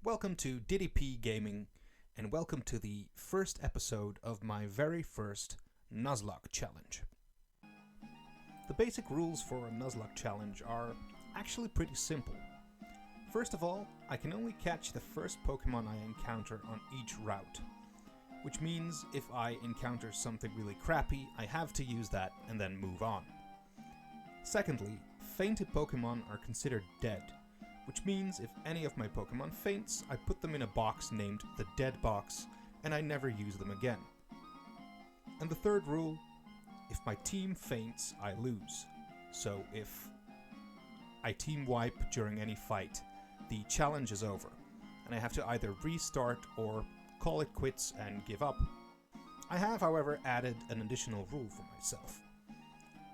Welcome to DiddyPgaming, and welcome to the first episode of my very first Nuzlocke challenge. The basic rules for a Nuzlocke challenge are actually pretty simple. First of all, I can only catch the first Pokemon I encounter on each route, which means if I encounter something really crappy, I have to use that and then move on. Secondly, fainted Pokemon are considered dead, which means if any of my Pokemon faints, I put them in a box named the Dead Box, and I never use them again. And the third rule, if my team faints, I lose. So if I team wipe during any fight, the challenge is over, and I have to either restart or call it quits and give up. I have, however, added an additional rule for myself.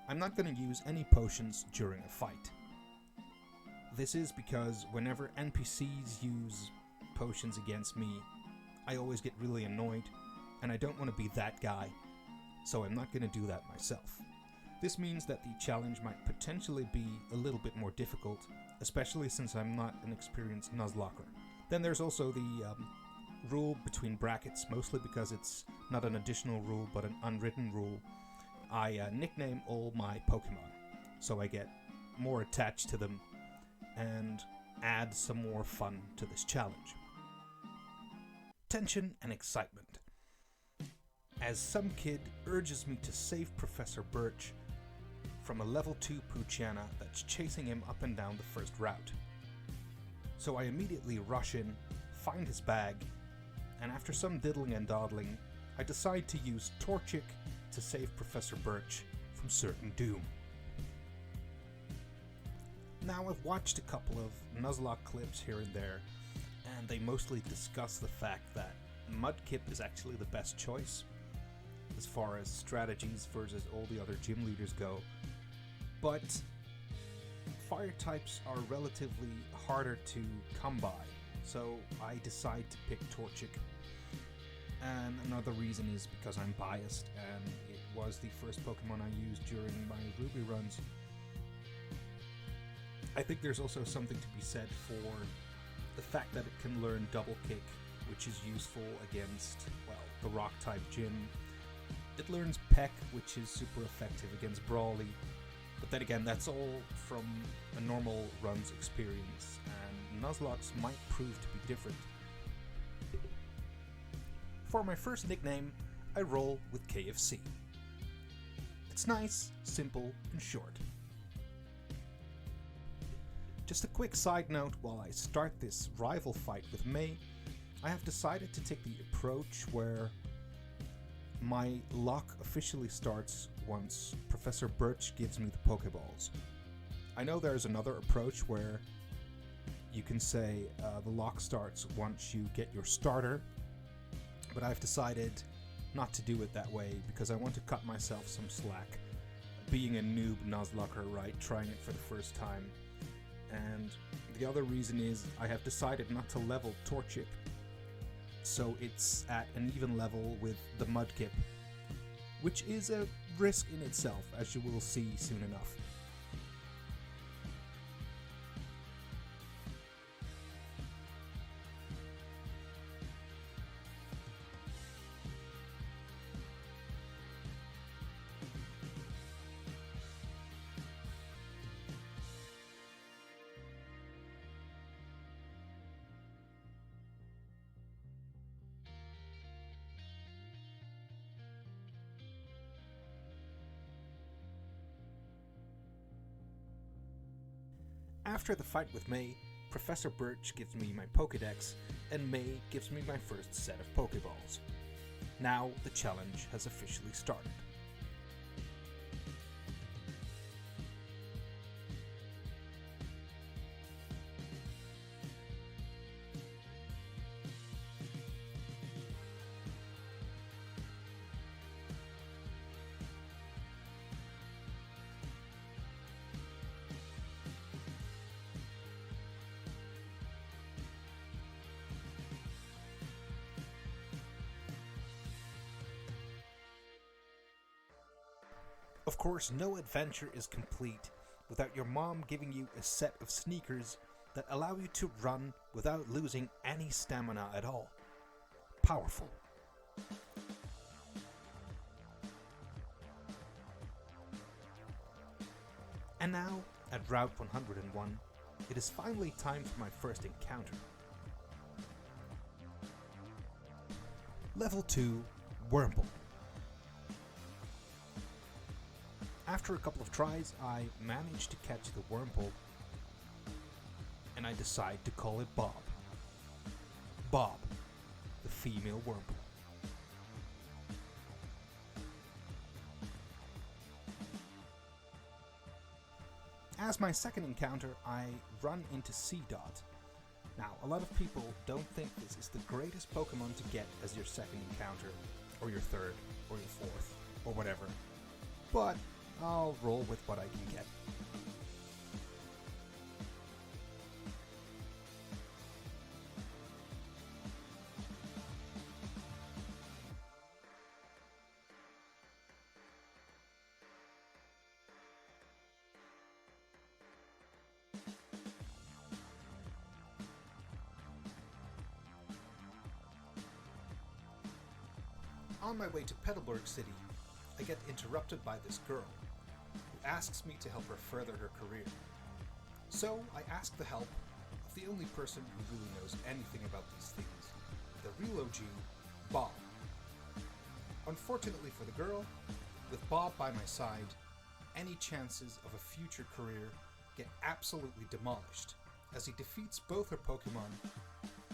I'm not going to use any potions during a fight. This is because whenever NPCs use potions against me, I always get really annoyed, and I don't want to be that guy, so I'm not going to do that myself. This means that the challenge might potentially be a little bit more difficult, especially since I'm not an experienced Nuzlocker. Then there's also the rule between brackets, mostly because it's not an additional rule but an unwritten rule. I nickname all my Pokemon, so I get more attached to them and add some more fun to this challenge. Tension and excitement. As some kid urges me to save Professor Birch from a level 2 Poochyena that's chasing him up and down the first route. So I immediately rush in, find his bag, and after some diddling and dawdling, I decide to use Torchic to save Professor Birch from certain doom. Now, I've watched a couple of Nuzlocke clips here and there, and they mostly discuss the fact that Mudkip is actually the best choice as far as strategies versus all the other gym leaders go. But fire types are relatively harder to come by, so I decide to pick Torchic. And another reason is because I'm biased, and it was the first Pokemon I used during my Ruby runs. I think there's also something to be said for the fact that it can learn Double Kick, which is useful against, well, the Rock-type gym. It learns Peck, which is super effective against Brawly. But then again, that's all from a normal run's experience, and Nuzlocke's might prove to be different. For my first nickname, I roll with KFC. It's nice, simple, and short. Just a quick side note, while I start this rival fight with May, I have decided to take the approach where my lock officially starts once Professor Birch gives me the Pokeballs. I know there's another approach where you can say the lock starts once you get your starter, but I've decided not to do it that way because I want to cut myself some slack. Being a noob Nuzlocker, right, trying it for the first time. And the other reason is I have decided not to level Torchic, so it's at an even level with the Mudkip, which is a risk in itself, as you will see soon enough. After the fight with May, Professor Birch gives me my Pokédex, and May gives me my first set of Pokéballs. Now the challenge has officially started. Of course, no adventure is complete without your mom giving you a set of sneakers that allow you to run without losing any stamina at all. Powerful. And now, at Route 101, it is finally time for my first encounter. Level 2, Wurmple. After a couple of tries, I managed to catch the Wurmple, and I decide to call it Bob. Bob, the female Wurmple. As my second encounter, I run into C-Dot. Now, a lot of people don't think this is the greatest Pokemon to get as your second encounter, or your third, or your fourth, or whatever, but I'll roll with what I can get. On my way to Petalburg City, I get interrupted by this girl, who asks me to help her further her career. So I ask the help of the only person who really knows anything about these things, the real OG, Bob. Unfortunately for the girl, with Bob by my side, any chances of a future career get absolutely demolished, as he defeats both her Pokemon,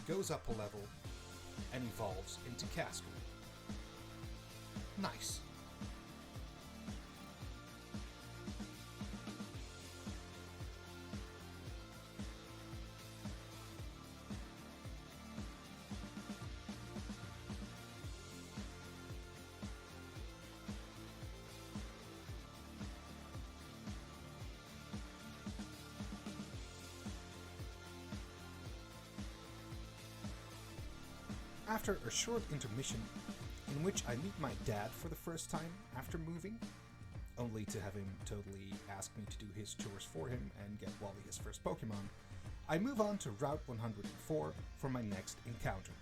goes up a level, and evolves into Casco. Nice. After a short intermission, in which I meet my dad for the first time after moving, only to have him totally ask me to do his chores for him and get Wally his first Pokemon, I move on to Route 104 for my next encounter.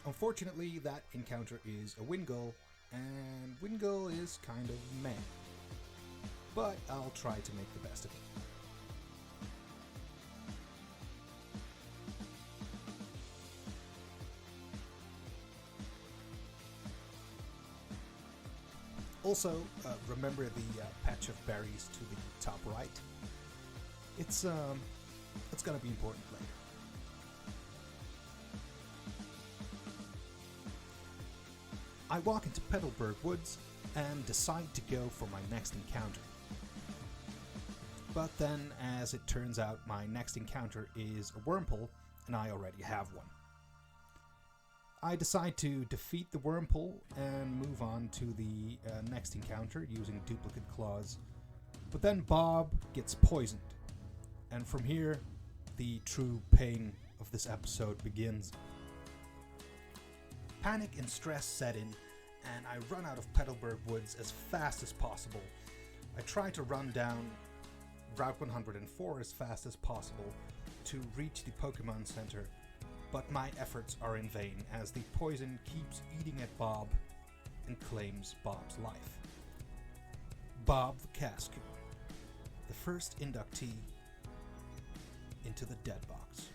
Unfortunately, that encounter is a Wingull, and Wingull is kind of meh. But I'll try to make the best of it. Also, remember the patch of berries to the top right. It's gonna be important later. I walk into Petalburg Woods and decide to go for my next encounter. But then, as it turns out, my next encounter is a Wurmple, and I already have one. I decide to defeat the Wurmple and move on to the next encounter using duplicate claws. But then Bob gets poisoned. And from here, the true pain of this episode begins. Panic and stress set in, and I run out of Petalburg Woods as fast as possible. I try to run down Route 104 as fast as possible to reach the Pokemon Center, but my efforts are in vain as the poison keeps eating at Bob and claims Bob's life. Bob the Casco, the first inductee into the Dead Box.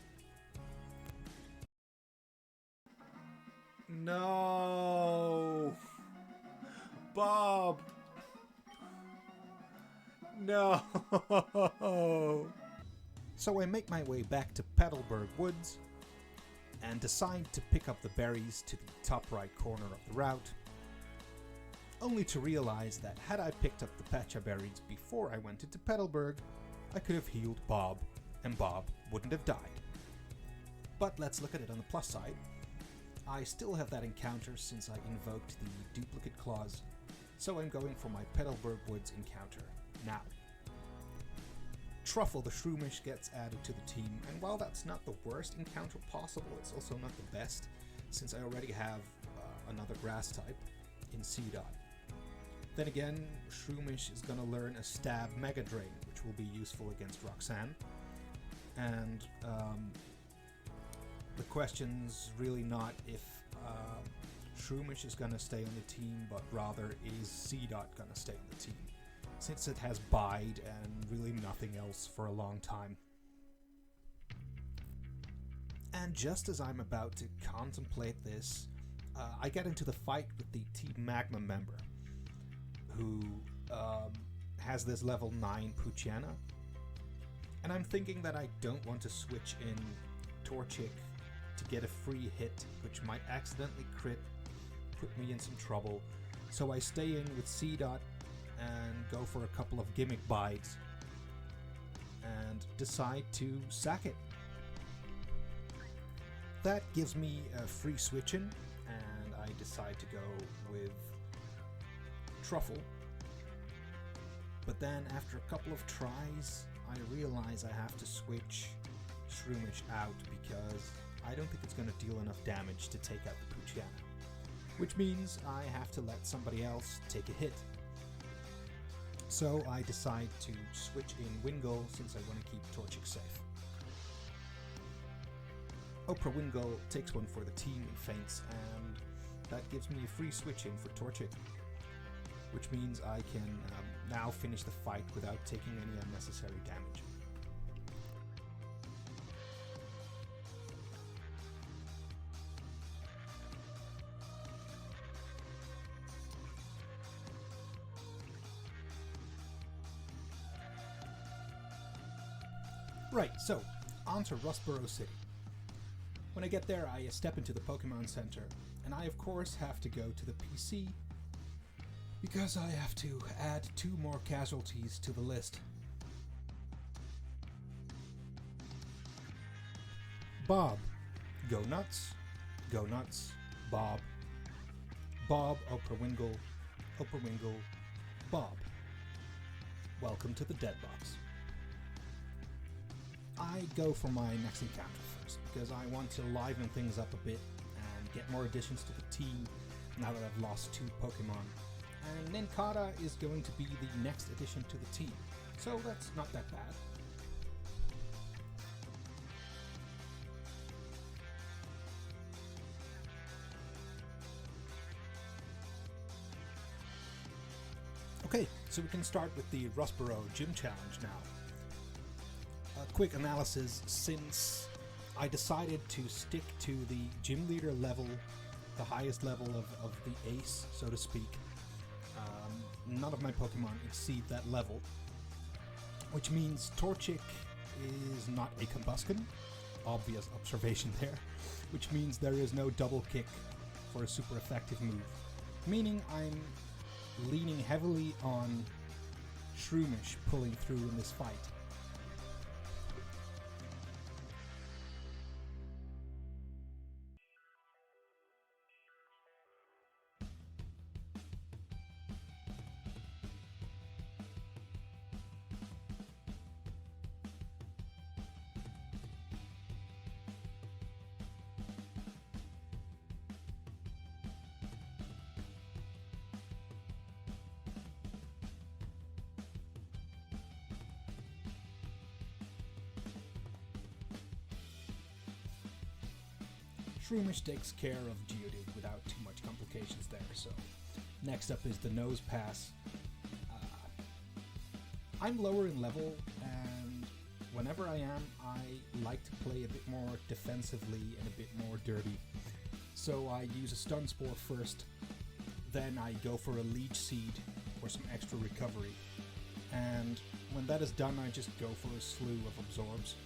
No! Bob! No! So I make my way back to Petalburg Woods and decide to pick up the berries to the top right corner of the route, only to realize that had I picked up the Pecha berries before I went into Petalburg, I could have healed Bob, and Bob wouldn't have died. But let's look at it on the plus side. I still have that encounter since I invoked the duplicate claws, so I'm going for my Petalburg Woods encounter now. Truffle the Shroomish gets added to the team, and while that's not the worst encounter possible, it's also not the best, since I already have another grass type in C-Dot. Then again, Shroomish is gonna learn a Stab Mega Drain, which will be useful against Roxanne. and the question's really not if Shroomish is going to stay on the team, but rather is C-Dot going to stay on the team, since it has bide and really nothing else for a long time. And just as I'm about to contemplate this, I get into the fight with the Team Magma member, who has this level 9 Puchiana. And I'm thinking that I don't want to switch in Torchic to get a free hit, which might accidentally crit, put me in some trouble. So I stay in with C-Dot and go for a couple of gimmick bites and decide to sack it. That gives me a free switch in, and I decide to go with Truffle. But then after a couple of tries, I realize I have to switch Shroomish out because I don't think it's going to deal enough damage to take out the Puchiana, which means I have to let somebody else take a hit. So I decide to switch in Wingull since I want to keep Torchic safe. Oprah Wingull takes one for the team and faints, and that gives me a free switch in for Torchic, which means I can now finish the fight without taking any unnecessary damage. Right, so on to Rustboro City. When I get there, I step into the Pokemon Center, and I of course have to go to the PC because I have to add 2 more casualties to the list. Bob. Go nuts. Go nuts. Bob. Bob, Oprah Wingull. Oprah Wingull. Bob. Welcome to the Dead Box. I go for my next encounter first, because I want to liven things up a bit and get more additions to the team now that I've lost 2 Pokemon. And Nincada is going to be the next addition to the team, so that's not that bad. Okay, so we can start with the Rustboro Gym Challenge now. A quick analysis: since I decided to stick to the gym leader level, the highest level of the ace, so to speak, none of my Pokemon exceed that level, which means Torchic is not a Combusken, obvious observation there, which means there is no double kick for a super effective move, meaning I'm leaning heavily on Shroomish pulling through in this fight. Shroomish takes care of Geodude without too much complications there, so next up is the Nose Pass. I'm lower in level, and whenever I am, I like to play a bit more defensively and a bit more dirty. So I use a Stun Spore first, then I go for a Leech Seed for some extra recovery, and when that is done, I just go for a slew of Absorbs.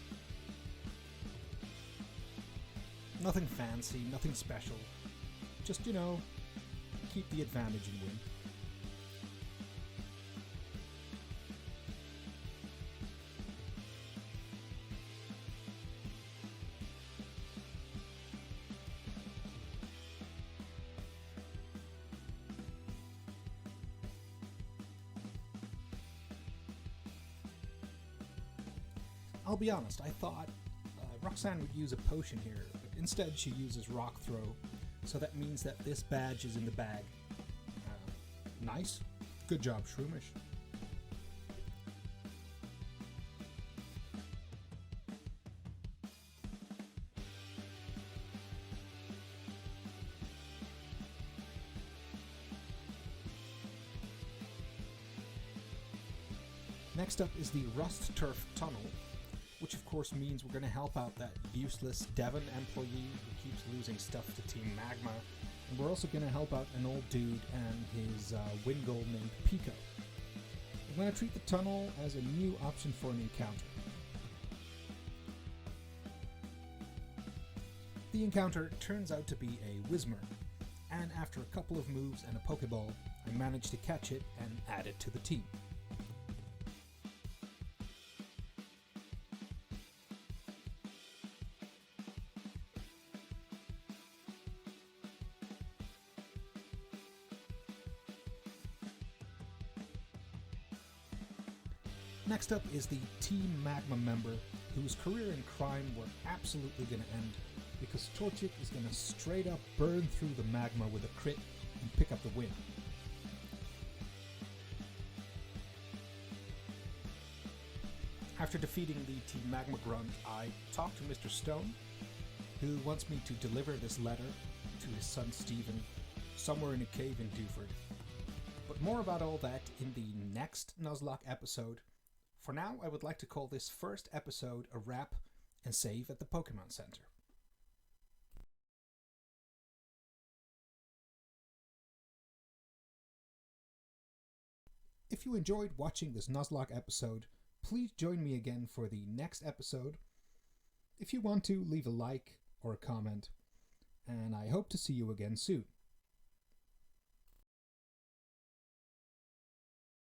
Nothing fancy, nothing special. Just, keep the advantage and win. I'll be honest, I thought Roxanne would use a potion here, but instead she uses Rock Throw, so that means that this badge is in the bag. Nice. Good job, Shroomish. Next up is the Rust Turf Tunnel, which of course means we're going to help out that useless Devon employee who keeps losing stuff to Team Magma, and we're also going to help out an old dude and his Wingull named Pico. I'm going to treat the tunnel as a new option for an encounter. The encounter turns out to be a Whismur, and after a couple of moves and a Pokeball, I managed to catch it and add it to the team. Next up is the Team Magma member whose career in crime we're absolutely going to end because Torchic is going to straight up burn through the magma with a crit and pick up the win. After defeating the Team Magma grunt, I talked to Mr. Stone, who wants me to deliver this letter to his son Stephen somewhere in a cave in Dewford. But more about all that in the next Nuzlocke episode. For now, I would like to call this first episode a wrap and save at the Pokemon Center. If you enjoyed watching this Nuzlocke episode, please join me again for the next episode. If you want to, leave a like or a comment, and I hope to see you again soon.